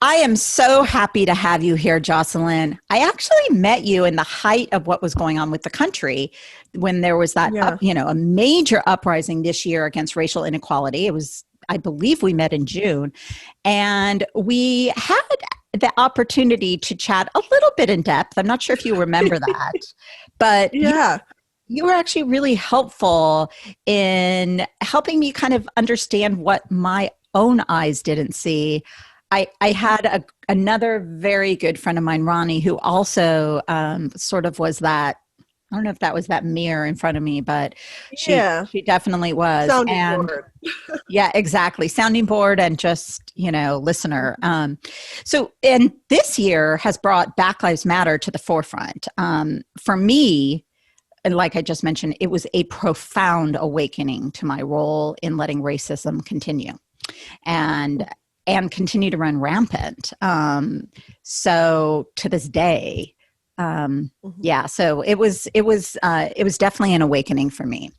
I am so happy to have you here, Jocelyn. I actually met you in the height of what was going on with the country when there was that, Yeah. a major uprising this year against racial inequality. It was, I believe we met in June, and we had the opportunity to chat a little bit in depth. I'm not sure if you remember that, but Yeah. you were actually really helpful in helping me kind of understand what my own eyes didn't see. I had another very good friend of mine, Ronnie, who also sort of was that. I don't know if that was that mirror in front of me, but Yeah. she definitely was. Sounding And board. yeah, exactly. Sounding board and just, listener. So, and this year has brought Black Lives Matter to the forefront. For me, and like I just mentioned, it was a profound awakening to my role in letting racism continue and continue to run rampant. So to this day, Mhm. yeah. So it was definitely an awakening for me.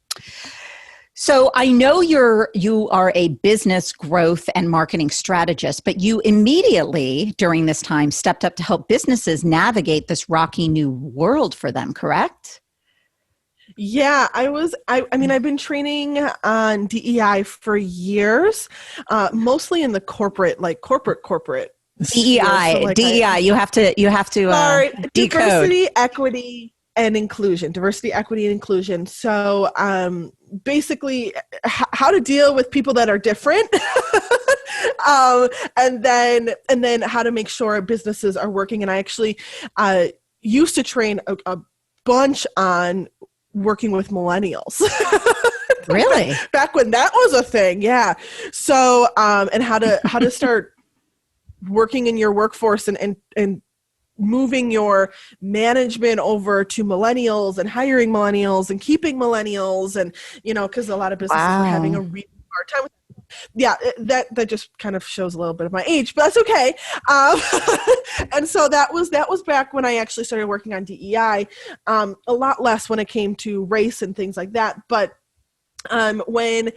So I know you are a business growth and marketing strategist, but you immediately during this time stepped up to help businesses navigate this rocky new world for them, correct? Yeah, I mean, I've been training on DEI for years, mostly in the corporate sphere. So DEI, like DEI. You have to sorry, decode. diversity, equity, and inclusion. Diversity, equity, and inclusion. So basically how to deal with people that are different. And then how to make sure businesses are working. And I actually used to train a bunch on working with millennials. Really? Back when that was a thing. Yeah. So and how to start working in your workforce and moving your management over to millennials and hiring millennials and keeping millennials. And because a lot of businesses were having Wow. a really hard time with yeah, that just kind of shows a little bit of my age, but that's okay. um, and so that was back when I actually started working on DEI. A lot less when it came to race and things like that, but when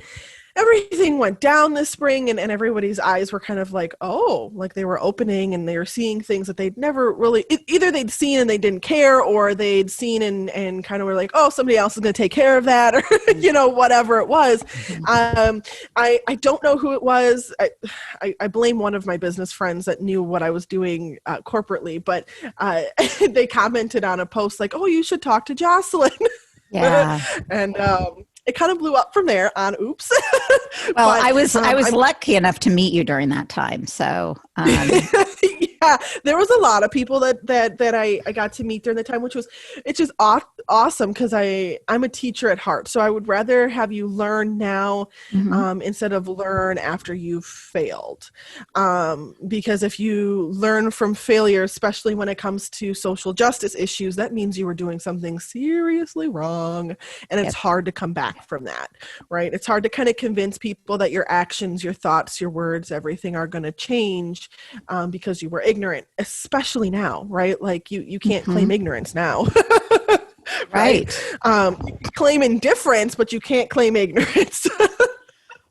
everything went down this spring, and everybody's eyes were kind of like, oh, like they were opening and they were seeing things that they'd never really, either they'd seen and they didn't care, or they'd seen and kind of were like, oh, somebody else is going to take care of that, or whatever it was. I don't know who it was. I blame one of my business friends that knew what I was doing corporately, but they commented on a post like, oh, you should talk to Jocelyn. Yeah. And it kind of blew up from there on oops. Well, But I was lucky enough to meet you during that time. So yeah, there was a lot of people that I got to meet during the time, it's just awesome because I'm a teacher at heart. So I would rather have you learn now mhm. instead of learn after you've failed. Because if you learn from failure, especially when it comes to social justice issues, that means you were doing something seriously wrong, and it's Yep. hard to come back from that, right? It's hard to kind of convince people that your actions, your thoughts, your words, everything are going to change because you were ignorant, especially now, right? Like you can't claim Mhm. ignorance now. Right? Right. You can claim indifference, but you can't claim ignorance.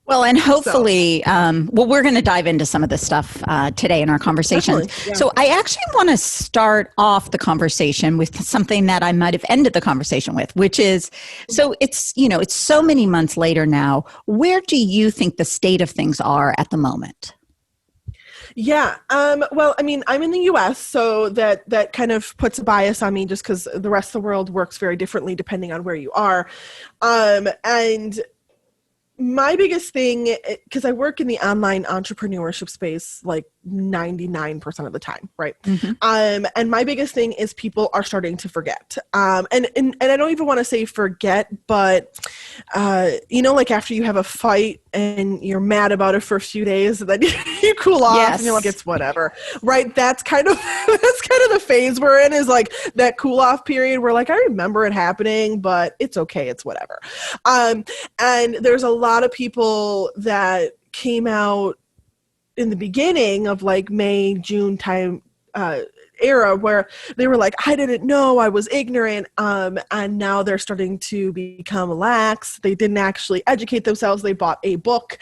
Well, and So hopefully, we're going to dive into some of this stuff today in our conversations. definitely, yeah. So, I actually want to start off the conversation with something that I might have ended the conversation with, which is, so it's so many months later now. Where do you think the state of things are at the moment? Yeah. Well, I mean, I'm in the US, so that kind of puts a bias on me just because the rest of the world works very differently depending on where you are. And my biggest thing, because I work in the online entrepreneurship space like 99% of the time, right? Hmm. And my biggest thing is people are starting to forget. And I don't even want to say forget, but like after you have a fight and you're mad about it for a few days, and then you cool off and you're like, Yes. it's whatever, right? That's kind of that's kind of the phase we're in, is like that cool off period where like I remember it happening, but it's okay, it's whatever. And there's a lot of people that came out in the beginning of like May, June time era where they were like, I didn't know, I was ignorant. And now they're starting to become lax. They didn't actually educate themselves. They bought a book,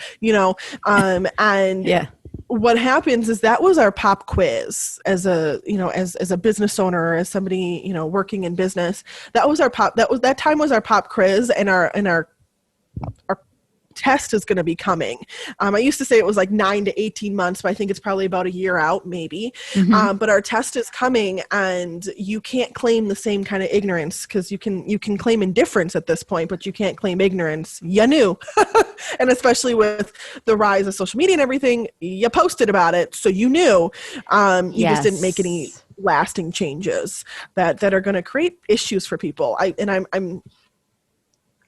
and Yeah. what happens is that was our pop quiz as a, as a business owner, as somebody, working in business. That time was our pop quiz, and our test is going to be coming. I used to say it was like 9 to 18 months, but I think it's probably about a year out, maybe. But our test is coming, and you can't claim the same kind of ignorance, because you can claim indifference at this point, but you can't claim ignorance. You knew. And especially with the rise of social media and everything, you posted about it, so you knew. You just didn't make any lasting changes that are going to create issues for people. I'm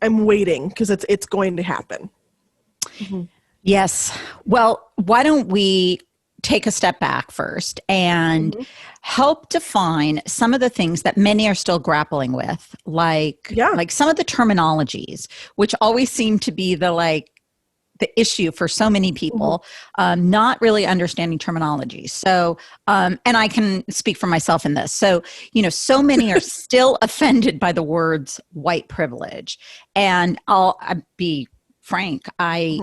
waiting, because it's going to happen. Yes. Well, why don't we take a step back first and help define some of the things that many are still grappling with, like some of the terminologies, which always seem to be the issue for so many people, not really understanding terminology. So, and I can speak for myself in this. So, so many are still offended by the words white privilege. And I'll be frank, I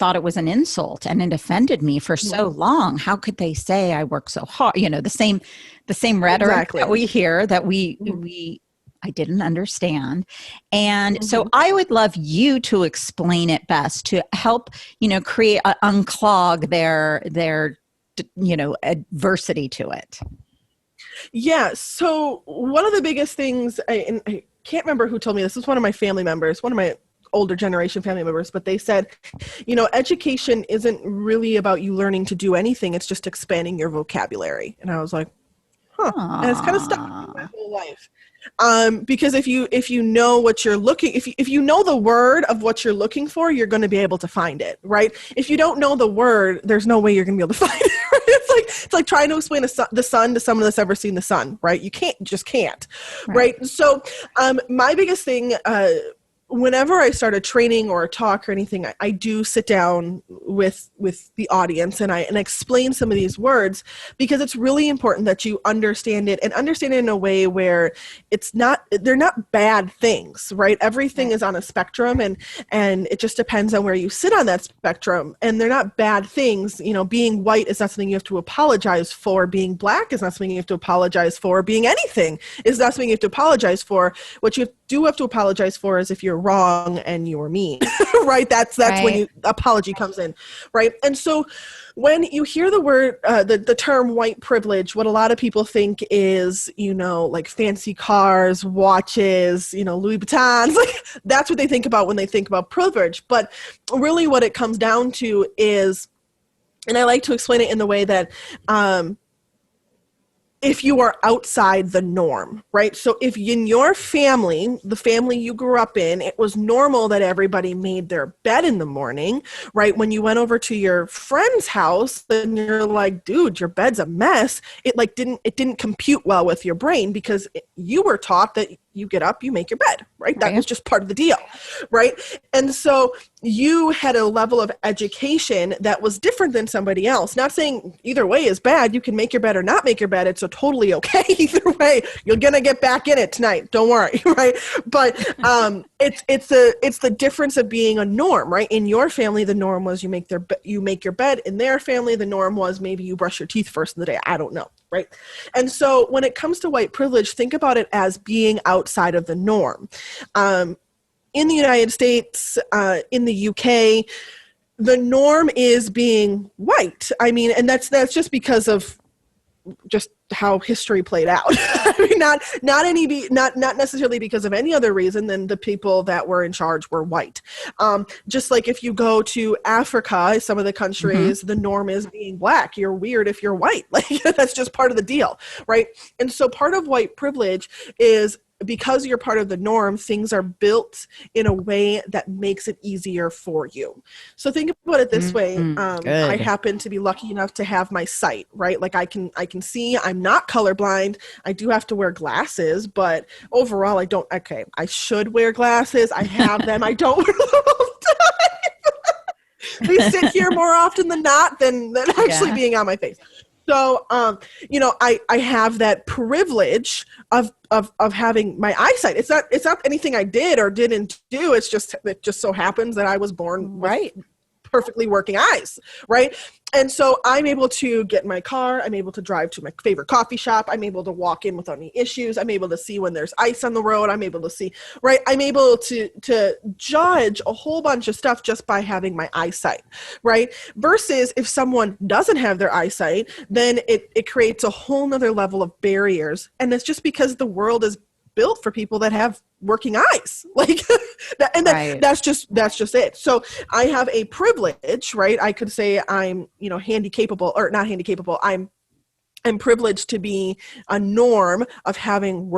thought it was an insult, and it offended me for so long. How could they say I work so hard? The same rhetoric that we hear, that I didn't understand. And so I would love you to explain it best, to help, unclog their adversity to it. Yeah. So one of the biggest things, I can't remember who told me this. This was one of my family members, one of my older generation family members, but they said, education isn't really about you learning to do anything. It's just expanding your vocabulary. And I was like, and it's kind of stuck with me my whole life. Because if you know what you're looking, if you know the word of what you're looking for, you're going to be able to find it, right? If you don't know the word, there's no way you're going to be able to find it. Right? It's like trying to explain the sun to someone that's ever seen the sun, right? You just can't, right? So, my biggest thing, whenever I start a training or a talk or anything, I do sit down with the audience and I explain some of these words, because it's really important that you understand it, and understand it in a way where they're not bad things, right? Everything is on a spectrum, and it just depends on where you sit on that spectrum, and they're not bad things. Being white is not something you have to apologize for. Being black is not something you have to apologize for. Being anything is not something you have to apologize for. What you do have to apologize for is if you're wrong and you were mean, right? That's when apology comes in, right? And so when you hear the word, the term white privilege, what a lot of people think is, like fancy cars, watches, Louis Vuittons, that's what they think about when they think about privilege. But really what it comes down to is, and I like to explain it in the way that, if you are outside the norm, right? So if in your family, the family you grew up in, it was normal that everybody made their bed in the morning, right? When you went over to your friend's house, then you're like, dude, your bed's a mess. It didn't compute well with your brain, because you were taught that you get up, you make your bed, right? That was just part of the deal, right? And so you had a level of education that was different than somebody else. Not saying either way is bad. You can make your bed or not make your bed. It's totally okay either way. You're going to get back in it tonight. Don't worry, right? But it's the difference of being a norm, right? In your family, the norm was you make your bed. In their family, the norm was maybe you brush your teeth first in the day. I don't know. Right. And so when it comes to white privilege, think about it as being outside of the norm. In the United States, in the UK, the norm is being white. I mean, and that's just because of just how history played out. I mean, not necessarily because of any other reason than the people that were in charge were white. Just like if you go to Africa, some of the countries, the norm is being black. You're weird if you're white. Like that's just part of the deal, right? And so part of white privilege is, because you're part of the norm, things are built in a way that makes it easier for you. So think about it this way. I happen to be lucky enough to have my sight, right? Like I can see. I'm not colorblind. I do have to wear glasses, but overall I don't. Okay, I should wear glasses. I have them. I don't wear them all the time. They sit here more often than not than actually being on my face. So, I have that privilege of having my eyesight. It's not anything I did or didn't do. It just so happens that I was born with perfectly working eyes, right? And so I'm able to get in my car. I'm able to drive to my favorite coffee shop. I'm able to walk in without any issues. I'm able to see when there's ice on the road. I'm able to see, right? I'm able to judge a whole bunch of stuff just by having my eyesight, right? Versus if someone doesn't have their eyesight, then it creates a whole nother level of barriers. And it's just because the world is built for people that have working eyes, like that's just it. So I have a privilege, right? I could say I'm, handy capable, or not handy capable. I'm privileged to be a norm of having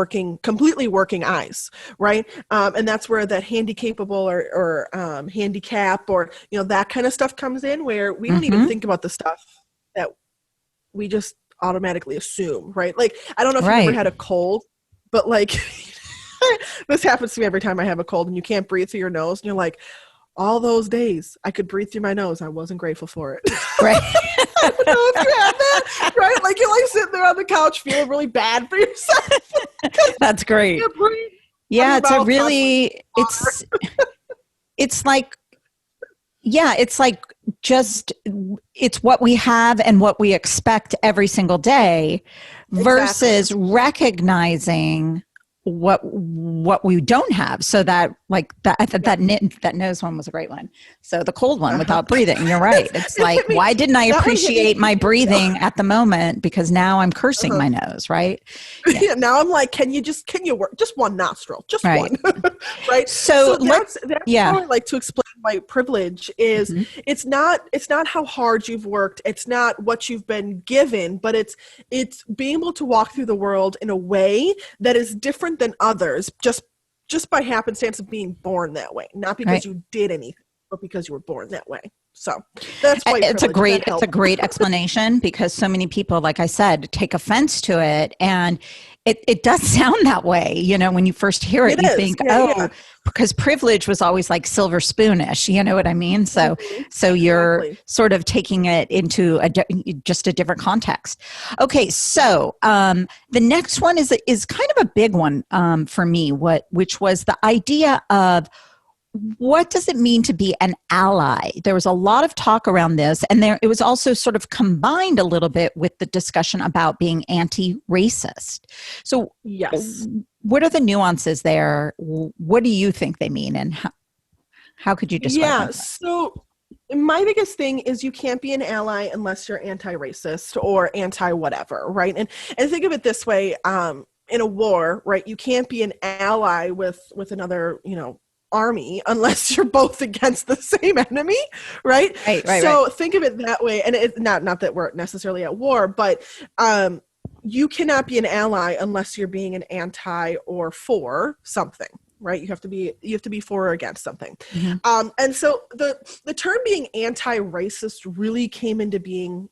completely working eyes, right? And that's where that handy capable or handicap or that kind of stuff comes in, where we don't even think about the stuff that we just automatically assume, right? Like, I don't know if you've ever had a cold, but like this happens to me every time I have a cold and you can't breathe through your nose, and you're like, all those days I could breathe through my nose, I wasn't grateful for it. Right. I don't know if you had that, right? Like, you're like sitting there on the couch feeling really bad for yourself. That's great. Yeah, it's a really, it's like, yeah, it's like just, it's what we have and what we expect every single day versus recognizing what we don't have. So that, like, that nose one was a great one. So the cold one without breathing, you're right. It's like, why didn't I appreciate my breathing at the moment? Because now I'm cursing my nose, right? Yeah. Now I'm like, can you work just one nostril, just one, right? So that's how I like to explain my privilege is it's not how hard you've worked. It's not what you've been given, but it's being able to walk through the world in a way that is different than others, just by happenstance of being born that way, not because you did anything, but because you were born that way. So that's why it's a great explanation, because so many people, like I said, take offense to it, and it does sound that way. When you first hear it, you think, because privilege was always like silver spoonish. You know what I mean? So you're sort of taking it into just a different context. Okay, so the next one is kind of a big one for me. Which was the idea of, what does it mean to be an ally? There was a lot of talk around this, and it was also sort of combined a little bit with the discussion about being anti-racist. So yes, what are the nuances there? What do you think they mean, and how could you describe them? So my biggest thing is you can't be an ally unless you're anti-racist or anti-whatever, right? And think of it this way, in a war, right? You can't be an ally with another, army unless you're both against the same enemy, right? So think of it that way. And it's not that we're necessarily at war, but you cannot be an ally unless you're being an anti or for something, right? You have to be for or against something. And so the term being anti-racist really came into being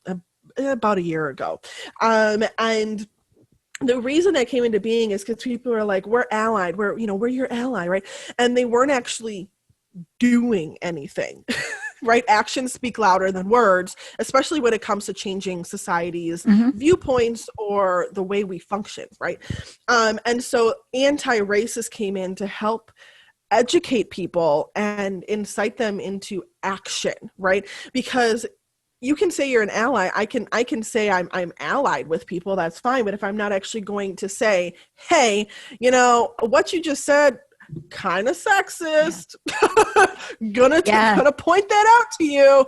about a year ago. And the reason that came into being is because people are like, we're allied, we're your ally, right? And they weren't actually doing anything, right? Actions speak louder than words, especially when it comes to changing society's viewpoints or the way we function, right? And so anti-racist came in to help educate people and incite them into action, right? Because you can say you're an ally. I can say I'm allied with people. That's fine. But if I'm not actually going to say, hey, what you just said, kind of sexist, gonna point that out to you.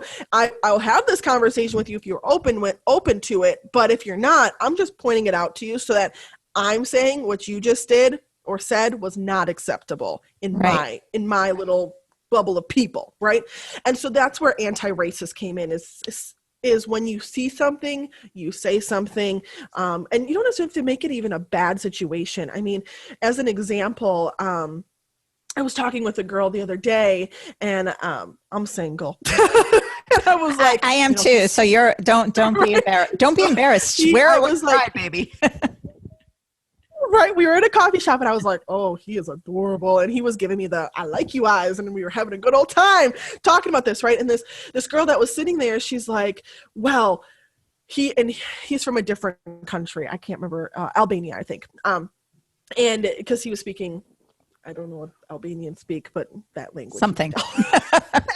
I'll have this conversation with you if you're open to it. But if you're not, I'm just pointing it out to you so that I'm saying what you just did or said was not acceptable in my little bubble of people, right? And so that's where anti-racist came in, is when you see something, you say something, and you don't necessarily have to make it even a bad situation. I mean, as an example, I was talking with a girl the other day, and I'm single. And I was like, I am too. So don't be embarrassed. Don't be embarrassed. Wear it with pride, baby. Right, we were in a coffee shop, and I was like, oh, he is adorable, and he was giving me the I like you eyes, and we were having a good old time talking about this, right? And this girl that was sitting there, she's like, well, he's from a different country. I can't remember, Albania, I think. And because he was speaking, I don't know what Albanians speak, but that language. Something.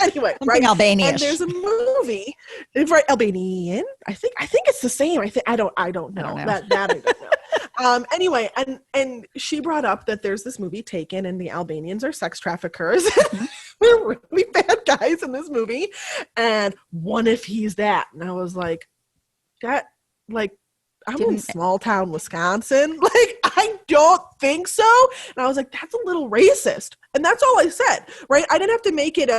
Anyway, Something right? Albanian. And there's a movie, right? Albanian. I think it's the same. I don't know. I don't know. That I don't know. Anyway, and she brought up that there's this movie Taken, and the Albanians are sex traffickers. They're really bad guys in this movie. And what if he's that? And I was like, I'm in small town Wisconsin. Like, I don't think so. And I was like, that's a little racist. And that's all I said, right? I didn't have to make it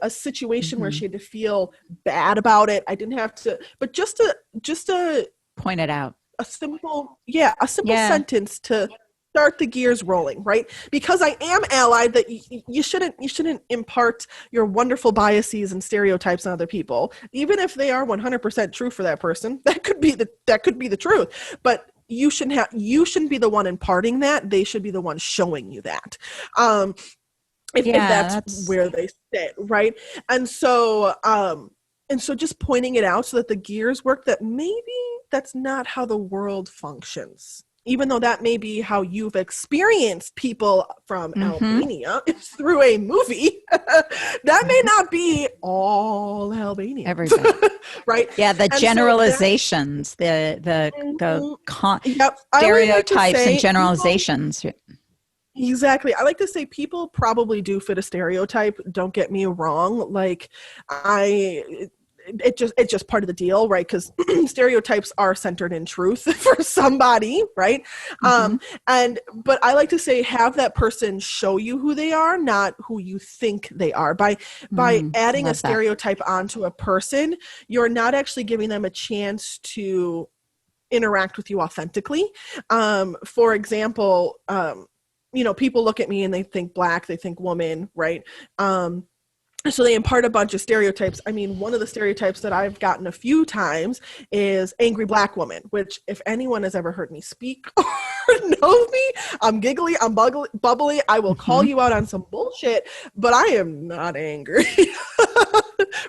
a situation where she had to feel bad about it. I didn't have to, but just to point it out. A simple sentence to start the gears rolling, right? Because I am allied, that you shouldn't impart your wonderful biases and stereotypes on other people, even if they are 100% true for that person. That could be the truth, but you shouldn't be the one imparting that. They should be the one showing you that. If that's where they sit, right? And so just pointing it out so that the gears work, that maybe that's not how the world functions. Even though that may be how you've experienced people from Albania through a movie, that may not be all Albanians. Everybody. Right? Yeah, the generalizations, the stereotypes and generalizations. Exactly. I like to say people probably do fit a stereotype. Don't get me wrong. Like, it's just part of the deal, right? Because stereotypes are centered in truth for somebody, right? But I like to say, have that person show you who they are, not who you think they are. By adding a stereotype onto a person, you're not actually giving them a chance to interact with you authentically. For example, people look at me and they think Black, they think woman, right? So they impart a bunch of stereotypes. I mean, one of the stereotypes that I've gotten a few times is angry Black woman, which if anyone has ever heard me speak or knows me, I'm giggly, I'm bubbly. I will call you out on some bullshit, but I am not angry.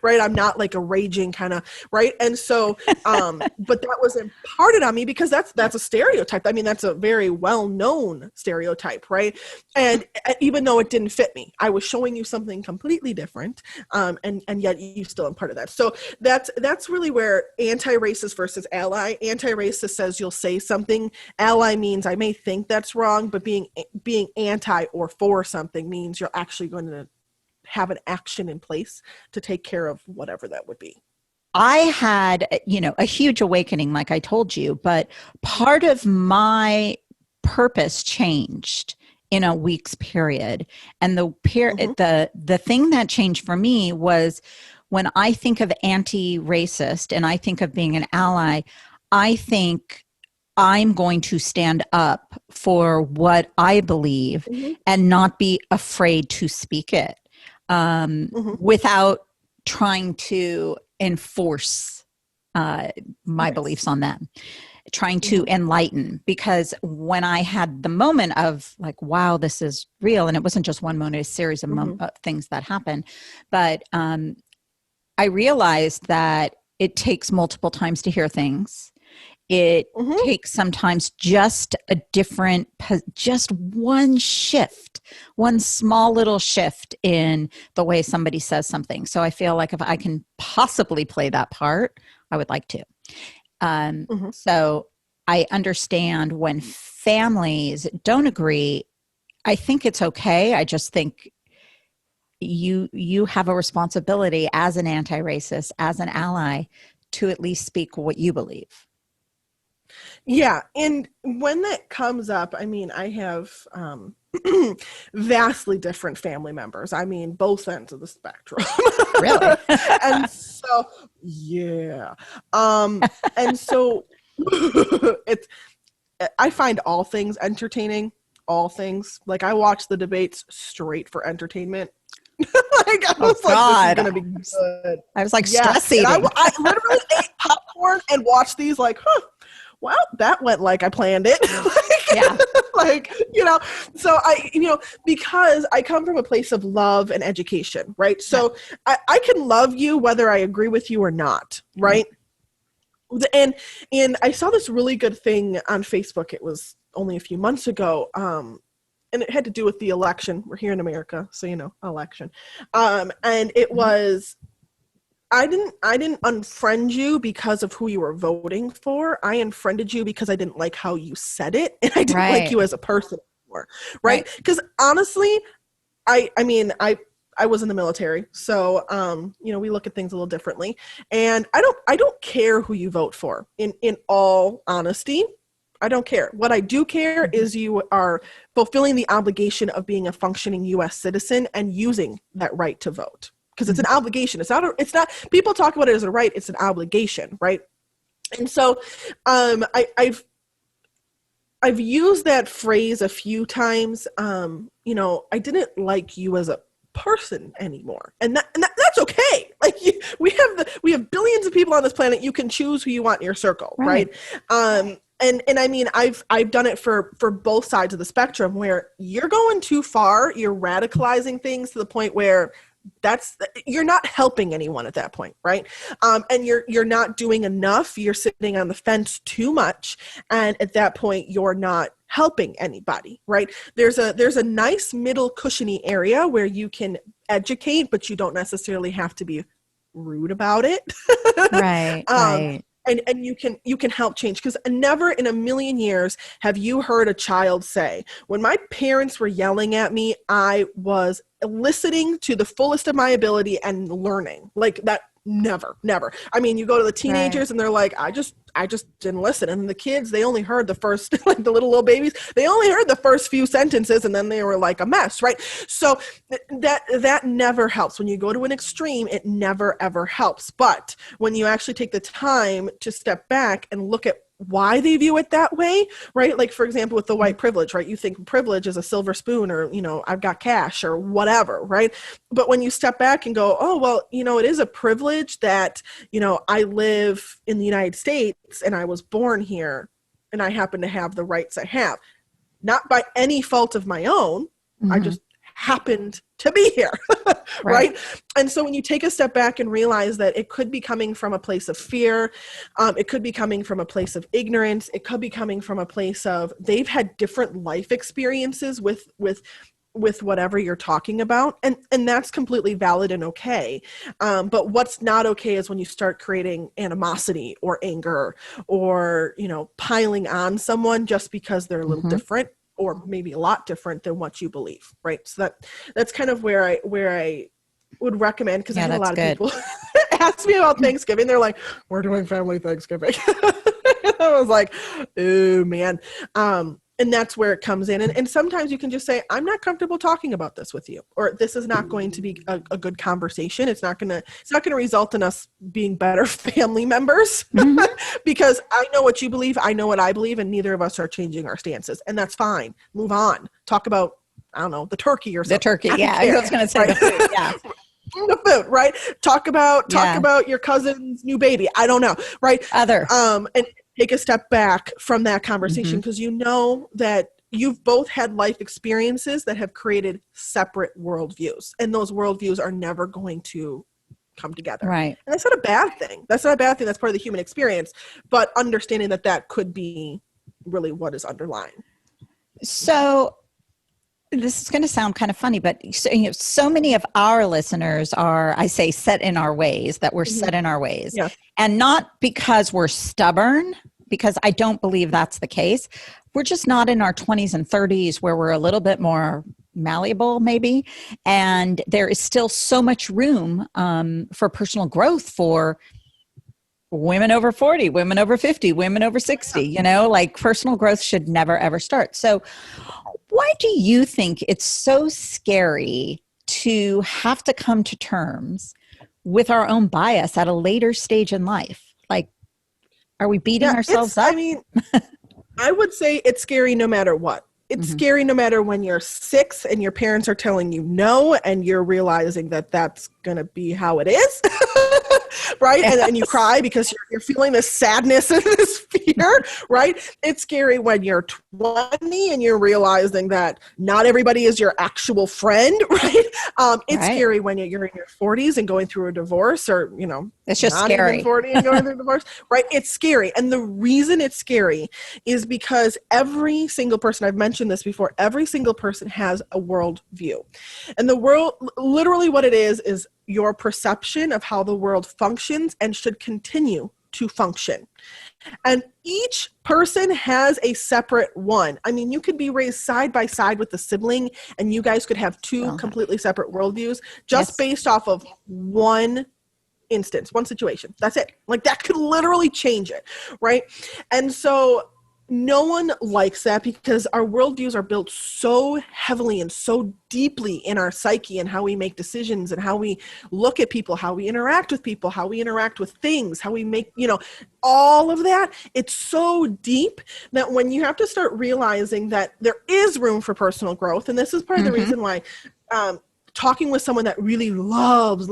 Right? I'm not like a raging kind of, right? And so, but that was imparted on me because that's a stereotype. I mean, that's a very well-known stereotype, right? And even though it didn't fit me, I was showing you something completely different, and yet you still imparted that. So that's really where anti-racist versus ally. Anti-racist says you'll say something. Ally means I may think that's wrong, but being anti or for something means you're actually going to have an action in place to take care of whatever that would be. I had, a huge awakening, like I told you, but part of my purpose changed in a week's period. And the thing that changed for me was when I think of anti-racist and I think of being an ally, I think I'm going to stand up for what I believe and not be afraid to speak it. Without trying to enforce my beliefs on them, trying to enlighten. Because when I had the moment of like, wow, this is real, and it wasn't just one moment, a series of things that happened, but I realized that it takes multiple times to hear things. It takes sometimes just just one shift, one small little shift in the way somebody says something. So I feel like if I can possibly play that part, I would like to. So I understand when families don't agree. I think it's okay. I just think you have a responsibility as an anti-racist, as an ally, to at least speak what you believe. Yeah. And when that comes up, I mean, I have vastly different family members. I mean, both ends of the spectrum. Really? And so, yeah. And so I find all things entertaining, all things. Like, I watch the debates straight for entertainment. Like, I was like, this is going to be good. I was like, stress eating. I literally ate popcorn and watched these like, well, that went like I planned it. So because I come from a place of love and education, right? So I can love you whether I agree with you or not, right? And I saw this really good thing on Facebook. It was only a few months ago. and it had to do with the election. We're here in America, so election. And it was, I didn't unfriend you because of who you were voting for. I unfriended you because I didn't like how you said it, and I didn't like you as a person anymore. Right? Because honestly, I was in the military, so we look at things a little differently. And I don't care who you vote for. In all honesty, I don't care. What I do care is you are fulfilling the obligation of being a functioning U.S. citizen and using that right to vote, because it's an obligation. It's not. People talk about it as a right. It's an obligation, right? And so, I've used that phrase a few times. I didn't like you as a person anymore, and that's okay. Like we have billions of people on this planet. You can choose who you want in your circle, right? And I mean, I've done it for both sides of the spectrum, where you're going too far, you're radicalizing things to the point where you're not helping anyone at that point, right? And you're not doing enough. You're sitting on the fence too much, and at that point, you're not helping anybody, right? There's a nice middle cushiony area where you can educate, but you don't necessarily have to be rude about it. Right. And you can help change, because never in a million years have you heard a child say, when my parents were yelling at me, I was listening to the fullest of my ability and learning. Like that, never. I mean, you go to the teenagers and they're like, I just didn't listen. And the kids, they only heard the first, like the little babies, they only heard the first few sentences, and then they were like a mess, right? So that never helps. When you go to an extreme, it never, ever helps. But when you actually take the time to step back and look at why they view it that way, right? Like, for example, with the white privilege, right? You think privilege is a silver spoon, or, I've got cash or whatever, right? But when you step back and go, oh, well, it is a privilege that, I live in the United States and I was born here and I happen to have the rights I have, not by any fault of my own. I just happened to be here, right? And so when you take a step back and realize that it could be coming from a place of fear, it could be coming from a place of ignorance, it could be coming from a place of they've had different life experiences with whatever you're talking about, and that's completely valid and okay. But what's not okay is when you start creating animosity or anger or piling on someone just because they're a little different, or maybe a lot different than what you believe, right? So that's kind of where I would recommend, because I had a lot of people ask me about Thanksgiving. They're like, we're doing family Thanksgiving. I was like, oh man. And that's where it comes in. And sometimes you can just say, I'm not comfortable talking about this with you, or this is not going to be a good conversation. It's not going to result in us being better family members because I know what you believe. I know what I believe, and neither of us are changing our stances, and that's fine. Move on. Talk about, I don't know, the turkey or something. The turkey. Yeah. I was going to say the food. Yeah. The food, right? Talk about your cousin's new baby. I don't know, right? And take a step back from that conversation, because that you've both had life experiences that have created separate worldviews, and those worldviews are never going to come together. Right. And that's not a bad thing. That's part of the human experience, but understanding that could be really what is underlying. So this is going to sound kind of funny, but so many of our listeners are, I say, set in our ways, that we're set in our ways. Yeah. And not because we're stubborn, because I don't believe that's the case. We're just not in our 20s and 30s where we're a little bit more malleable, maybe. And there is still so much room for personal growth for women over 40, women over 50, women over 60, like personal growth should never, ever start. So why do you think it's so scary to have to come to terms with our own bias at a later stage in life? Like, are we beating ourselves up? I mean, I would say it's scary no matter what. It's scary no matter when you're 6 and your parents are telling you no, and you're realizing that that's going to be how it is. right? And you cry because you're feeling this sadness and this fear, right? It's scary when you're 20 and you're realizing that not everybody is your actual friend, right? It's scary when you're in your 40s and going through a divorce, or, it's just not scary. Even 40 and going through a divorce, right? It's scary. And the reason it's scary is because every single person, I've mentioned this before, every single person has a worldview. And the world, literally what it is your perception of how the world functions and should continue to function. And each person has a separate one. I mean, you could be raised side by side with a sibling and you guys could have two completely separate worldviews just based off of one instance, one situation. That's it. Like, that could literally change it, right? And so no one likes that, because our worldviews are built so heavily and so deeply in our psyche and how we make decisions and how we look at people, how we interact with people, how we interact with things, how we make, all of that. It's so deep that when you have to start realizing that there is room for personal growth, and this is part of the reason why talking with someone that really loves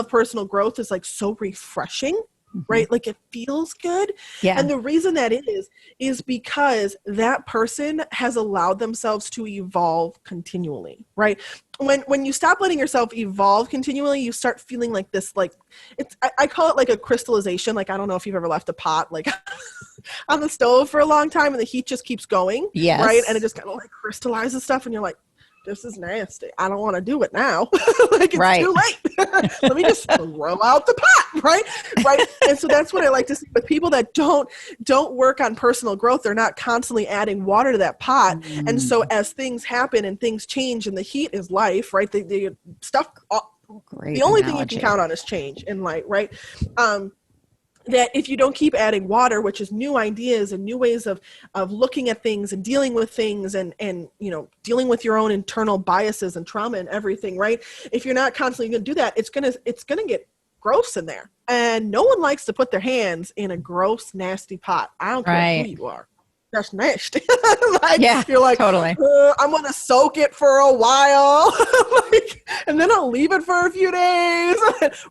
personal growth is like so refreshing. Right? Like, it feels good. Yeah. And the reason that is because that person has allowed themselves to evolve continually, right? When you stop letting yourself evolve continually, you start feeling like this, like, I call it like a crystallization. Like, I don't know if you've ever left a pot like on the stove for a long time and the heat just keeps going. Yes. Right? And it just kind of like crystallizes stuff and you're like, this is nasty. I don't want to do it now. Like, it's too late. Let me just throw out the pot, right? And so that's what I like to see with people that don't work on personal growth. They're not constantly adding water to that pot. And so as things happen and things change, and the heat is life, right? The stuff, the only thing you can count on is change in light, right? That if you don't keep adding water, which is new ideas and new ways of looking at things and dealing with things and dealing with your own internal biases and trauma and everything, right? If you're not constantly going to do that, it's gonna get gross in there. And no one likes to put their hands in a gross, nasty pot. I don't care who you are. That's nasty. You're like, totally. I'm going to soak it for a while, and then I'll leave it for a few days,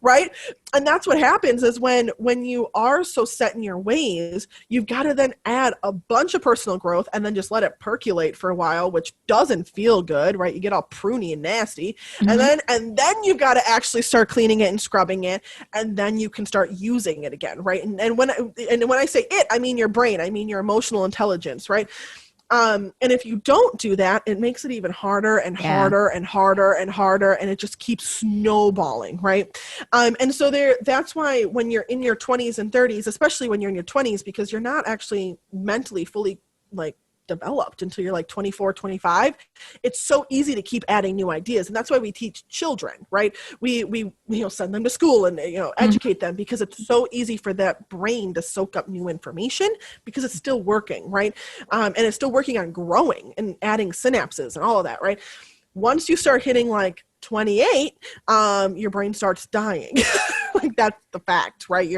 right? And that's what happens is when you are so set in your ways, you've got to then add a bunch of personal growth and then just let it percolate for a while, which doesn't feel good, right? You get all pruny and nasty. And then you've got to actually start cleaning it and scrubbing it, and then you can start using it again, right? And when I say it, I mean your brain, I mean your emotional intelligence, right? And if you don't do that, it makes it even harder and harder and harder and harder, and it just keeps snowballing, right? And so that's why when you're in your 20s and 30s, especially when you're in your 20s, because you're not actually mentally fully like developed until you're like 24, 25, it's so easy to keep adding new ideas. And that's why we teach children, right? We send them to school and educate them, because it's so easy for that brain to soak up new information because it's still working, right? And it's still working on growing and adding synapses and all of that, right? Once you start hitting like 28, your brain starts dying. Like, that's the fact, right?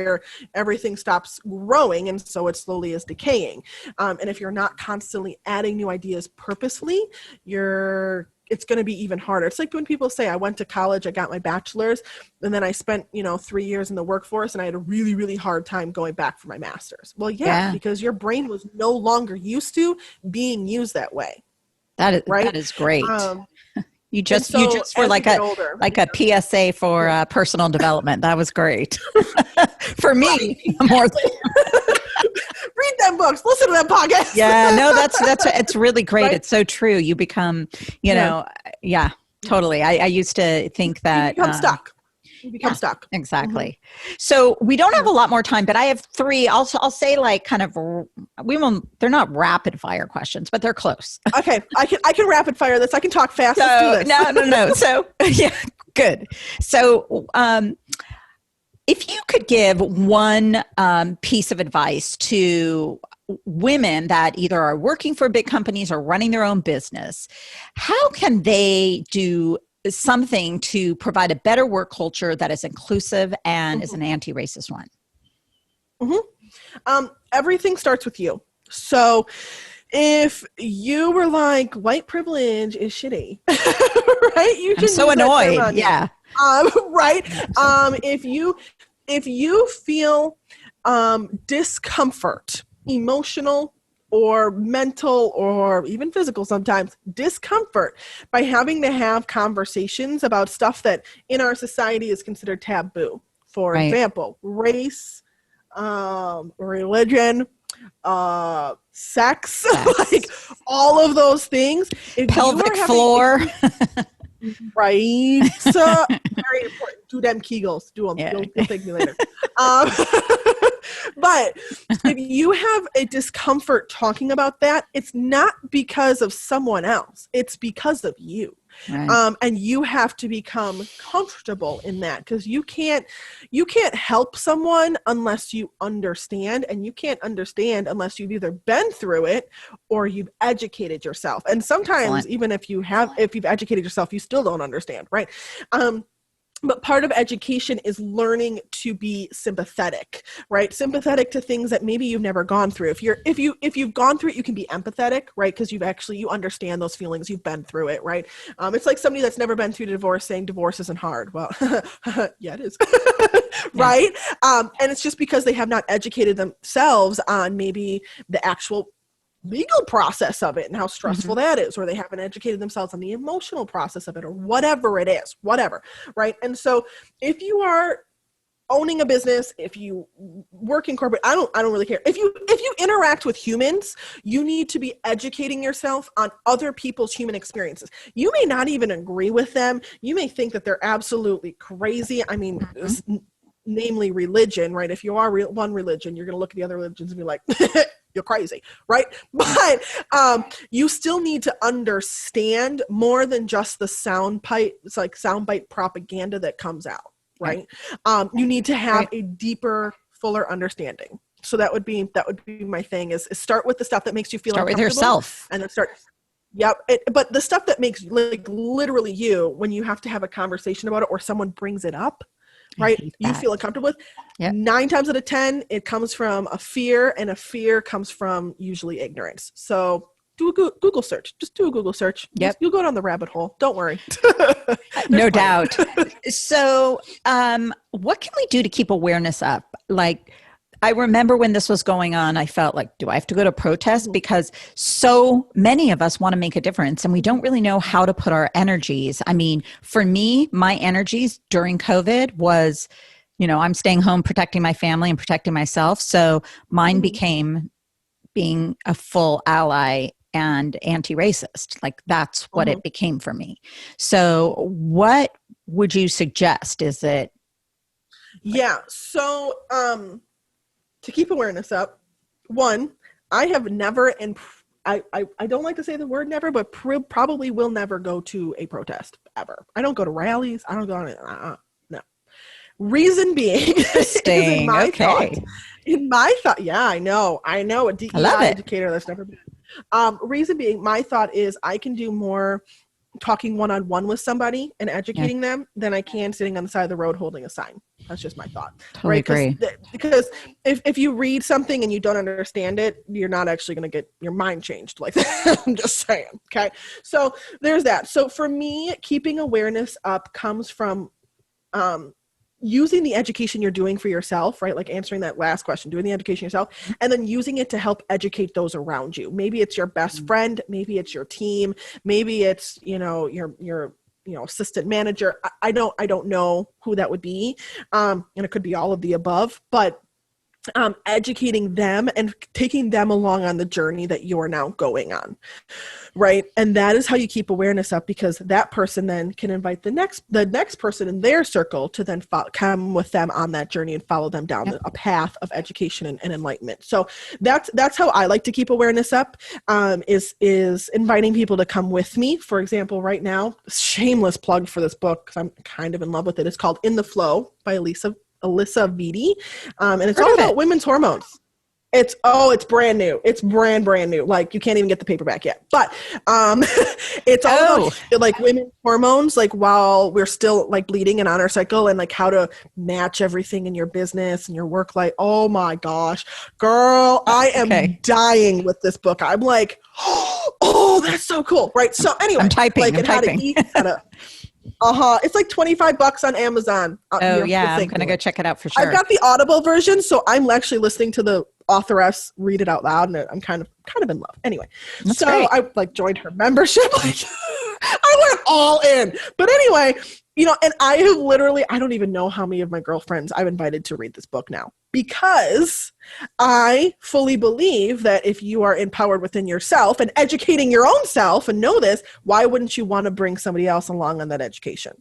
Everything stops growing, and so it slowly is decaying. And if you're not constantly adding new ideas purposefully, it's going to be even harder. It's like when people say, I went to college, I got my bachelor's, and then I spent, 3 years in the workforce, and I had a really, really hard time going back for my master's. Well, because your brain was no longer used to being used that way. That is great. You just were like a PSA for personal development. That was great for me. More read them books, listen to them podcasts. Yeah, no, that's it's really great. Right? It's so true. You become, totally. I used to think that you become stuck. You become stuck. Exactly. So we don't have a lot more time, but I have three. I'll say like kind of they're not rapid fire questions, but they're close. Okay, I can rapid fire this. I can talk fast. So, let's do this. No. So good. So if you could give one piece of advice to women that either are working for big companies or running their own business, how can they do something to provide a better work culture that is inclusive and is an anti-racist one? Everything starts with you. So if you were like, white privilege is shitty, right? I'm so annoyed. Yeah. Right. If you if you feel discomfort, emotional or mental or even physical sometimes, discomfort by having to have conversations about stuff that in our society is considered taboo. For example, race, religion, sex, like all of those things. If pelvic floor. Right. So very important. Do them Kegels. Do them. Yeah. You'll thank me later. But if you have a discomfort talking about that, it's not because of someone else. It's because of you. Right. And you have to become comfortable in that, because you can't help someone unless you understand, and you can't understand unless you've either been through it or you've educated yourself. And sometimes even if you've educated yourself, you still don't understand, right? But part of education is learning to be sympathetic, right? Sympathetic to things that maybe you've never gone through. If you've gone through it, you can be empathetic, right? Because you understand those feelings, you've been through it, right? It's like somebody that's never been through divorce saying divorce isn't hard. Well, yeah, it is, right? And it's just because they have not educated themselves on maybe the actual legal process of it and how stressful that is, or they haven't educated themselves on the emotional process of it, or whatever it is, right? And so if you are owning a business, if you work in corporate, I don't really care. If you interact with humans, you need to be educating yourself on other people's human experiences. You may not even agree with them. You may think that they're absolutely crazy. I mean, namely religion, right? If you are one religion, you're going to look at the other religions and be like, you're crazy, right? But you still need to understand more than just the soundbite propaganda that comes out, right? You need to have a deeper, fuller understanding. So that would be my thing: is start with the stuff that makes you feel uncomfortable. Start with yourself, and then start. Yep. But the stuff that makes like literally you, when you have to have a conversation about it or someone brings it up, right, you feel uncomfortable with, 9 times out of 10 it comes from a fear, and a fear comes from usually ignorance. So do a Google search. Just do a Google search. You'll go down the rabbit hole, don't worry. No doubt. So what can we do to keep awareness up? Like, I remember when this was going on, I felt like, do I have to go to protest? Because so many of us want to make a difference, and we don't really know how to put our energies. I mean, for me, my energies during COVID was, I'm staying home, protecting my family and protecting myself. So mine became being a full ally and anti-racist. Like, that's what it became for me. So what would you suggest? Is it? So, to keep awareness up, one, I have never, and I don't like to say the word never, but probably will never go to a protest ever. I don't go to rallies. I don't go to, no. Reason being, in my thought, yeah, I know a DEI educator that's never been. Reason being, my thought is I can do more talking one-on-one with somebody and educating them than I can sitting on the side of the road holding a sign. That's just my thought. Totally agree. Because if you read something and you don't understand it, you're not actually going to get your mind changed like that. I'm just saying. Okay. So there's that. So for me, keeping awareness up comes from using the education you're doing for yourself, right? Like answering that last question, doing the education yourself, and then using it to help educate those around you. Maybe it's your best friend, maybe it's your team, maybe it's, your assistant manager. I don't know who that would be. And it could be all of the above, but educating them and taking them along on the journey that you're now going on. Right. And that is how you keep awareness up, because that person then can invite the next person in their circle to then come with them on that journey and follow them down a path of education and enlightenment. So that's how I like to keep awareness up, is inviting people to come with me. For example, right now, shameless plug for this book, because I'm kind of in love with it. It's called In the Flow by Alyssa Vitti. And it's all about women's hormones. It's brand new. It's brand new. Like, you can't even get the paperback yet. But it's all about like women's hormones, like while we're still like bleeding and on our cycle, and like how to match everything in your business and your work life. Oh my gosh, girl, I am dying with this book. I'm like, oh, that's so cool. Right. So anyway, I'm typing. How to eat, It's like $25 on Amazon. Oh yeah, I'm gonna go check it out for sure. I've got the Audible version, so I'm actually listening to the authoress read it out loud, and I'm kind of in love. Anyway, That's great. I like joined her membership. Like, I went all in. But anyway, and I have literally, I don't even know how many of my girlfriends I've invited to read this book now, because I fully believe that if you are empowered within yourself and educating your own self and know this, why wouldn't you want to bring somebody else along on that education?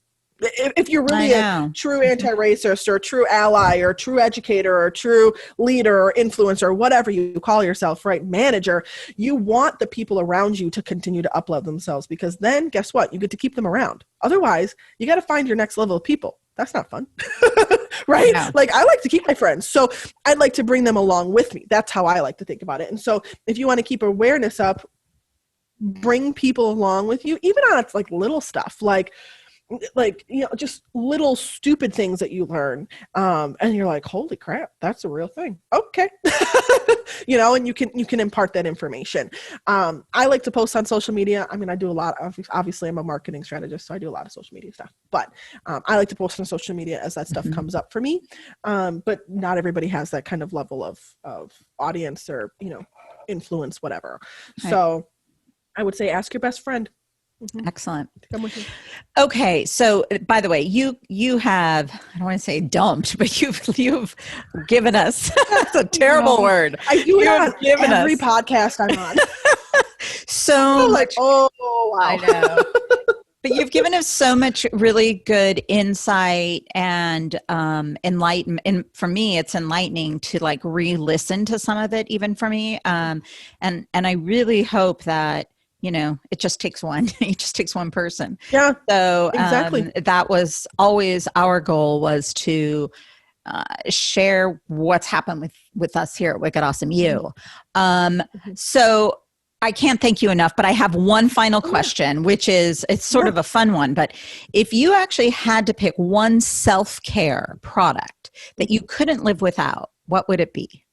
If you're really a true anti-racist or a true ally or a true educator or a true leader or influencer or whatever you call yourself, right, manager, you want the people around you to continue to uplevel themselves, because then guess what? You get to keep them around. Otherwise, you got to find your next level of people. That's not fun, right? Yeah. Like, I like to keep my friends, so I'd like to bring them along with me. That's how I like to think about it. And so if you want to keep awareness up, bring people along with you, even on like little stuff, like just little stupid things that you learn, and you're like, holy crap, that's a real thing. Okay. And you can impart that information. I like to post on social media. I mean, I do a lot of, obviously I'm a marketing strategist, so I do a lot of social media stuff, but I like to post on social media as that stuff comes up for me. But not everybody has that kind of level of audience or influence, whatever. Right. So I would say ask your best friend. Excellent. Okay. So by the way, you have, I don't want to say dumped, but you've given us, that's a terrible word. I do have given every podcast I'm on. So much. Oh, wow. I know. But you've given us so much really good insight and enlightenment. And for me, it's enlightening to like re-listen to some of it, even for me. And I really hope that it just takes one. It just takes one person. Yeah. So exactly. That was always our goal, was to share what's happened with us here at Wicked Awesome You. So I can't thank you enough, but I have one final question, which is, it's sort of a fun one, but if you actually had to pick one self-care product that you couldn't live without, what would it be?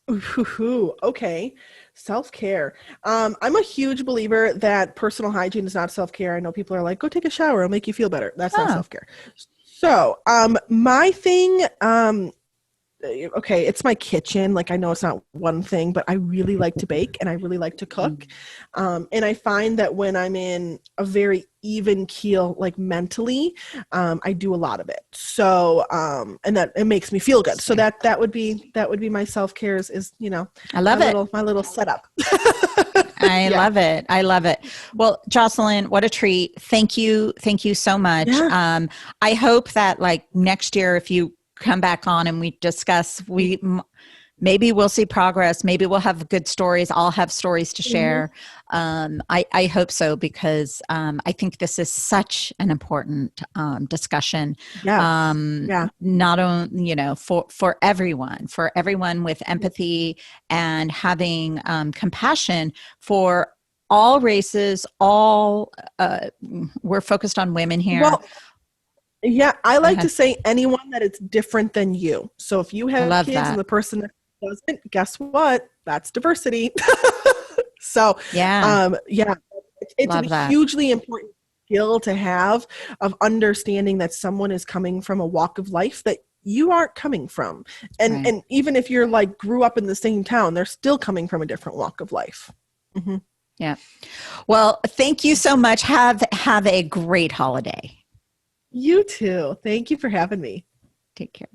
Okay. Self-care. I'm a huge believer that personal hygiene is not self-care. I know people are like, go take a shower, it'll make you feel better. That's not self-care. So my thing, okay, it's my kitchen. Like, I know it's not one thing, but I really like to bake and I really like to cook. And I find that when I'm in a very even keel, like mentally, I do a lot of it. So, and that it makes me feel good. So that would be my self-care is, I love my little setup. I love it. I love it. Well, Jocelyn, what a treat. Thank you. Thank you so much. Yeah. I hope that like next year, if you come back on and we discuss, maybe we'll see progress. Maybe we'll have good stories. I'll have stories to share. I hope so, because I think this is such an important discussion. Not only, for everyone with empathy and having compassion for all races, we're focused on women here. Well, yeah, I like to say anyone that is different than you. So if you have kids and the person that doesn't, guess what? That's diversity. So it's a hugely important skill to have, of understanding that someone is coming from a walk of life that you aren't coming from. And even if you're like grew up in the same town, they're still coming from a different walk of life. Yeah. Well, thank you so much. Have a great holiday. You too. Thank you for having me. Take care.